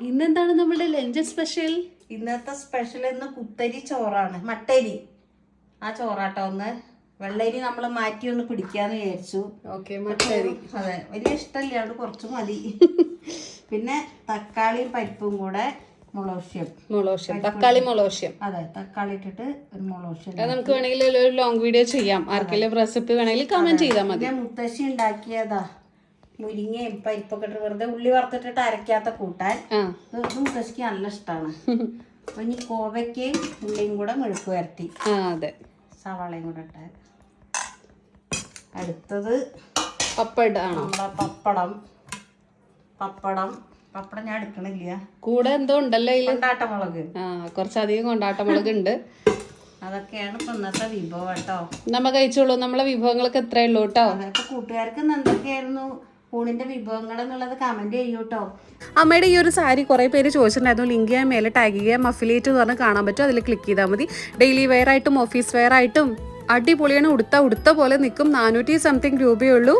ഇന്നെന്താണ് നമ്മുടെ lunch special? ഇന്നത്തെ സ്പെഷ്യൽ ഇന്ന് കുത്തരി ചോറാണ്, മട്ടരി. ആ ചോറാട്ടോ. ഒന്ന് വെള്ളരി നമ്മൾ മാറ്റി ഒന്ന് പിടിക്കാന്ന് വിചാരിച്ചു. മട്ടരി അതെ, വലിയ ഇഷ്ടമില്ല, അവിടെ കുറച്ച് മതി. പിന്നെ തക്കാളിയും പരിപ്പും കൂടെ മുളോഷ്യം തക്കാളി മുളോഷ്യം. അതെ, തക്കാളി ഇട്ടിട്ട് ഒരു മുളോഷ്യം. നമുക്ക് വേണമെങ്കിൽ ഒരു ലോങ് വീഡിയോ ചെയ്യാം. ആർക്കെങ്കിലും റെസിപ്പി വേണമെങ്കിൽ കമന്റ് ചെയ്താൽ മതി. മുത്തശ്ശി ഉണ്ടാക്കിയതാ, മുരിങ്ങയും പരിപ്പൊക്കെ ഇട്ട് വെറുതെ ഉള്ളി വറുത്തിട്ടിട്ട് അരക്കാത്ത കൂട്ടാൻ. ഇത് മുത്തശ്ശിക്ക് നല്ല ഇഷ്ടമാണ്. അപ്പൊ ഇനി കോവയ്ക്കയും ഉള്ളിയും കൂടെ മെഴുക്ക് വരട്ടി, അതെ, സവാളയും കൂടെ ഇട്ട്. അടുത്തത് പപ്പടം. പപ്പടം ഞാൻ എടുക്കണില്ല, കൂടെ എന്തോ ഉണ്ടല്ലോ കൊണ്ടാട്ടമുളക്. കുറച്ചധികം കൊണ്ടാട്ടമുളക് ഉണ്ട്. അതൊക്കെയാണ് ഇപ്പൊ ഇന്നത്തെ വിഭവം കേട്ടോ. നമ്മ കഴിച്ചോളൂ, നമ്മളെ വിഭവങ്ങളൊക്കെ എത്രയേ ഉള്ളൂ കേട്ടോ. അപ്പൊ കൂട്ടുകാർക്ക് എന്തൊക്കെയായിരുന്നു ഊണിന്റെ വിഭവങ്ങൾ എന്നുള്ളത് കമന്റ് ചെയ്യൂട്ടോ. അമ്മയുടെ ഈ ഒരു സാരി കുറേ പേര് ചോദിച്ചിട്ടുണ്ടായിരുന്നു. ലിങ്ക് ചെയ്യാൻ മേലെ ടാഗ് ചെയ്യാം, അഫിലിയേറ്റ് എന്ന് പറഞ്ഞാൽ കാണാൻ പറ്റും. അതിൽ ക്ലിക്ക് ചെയ്താൽ മതി. ഡെയിലി വെയർ ആയിട്ടും ഓഫീസ് വെയർ ആയിട്ടും അടിപൊളിയാണ്. ഉടുത്ത പോലെ നിൽക്കും. 400 സംതിങ് രൂപയേ ഉള്ളൂ.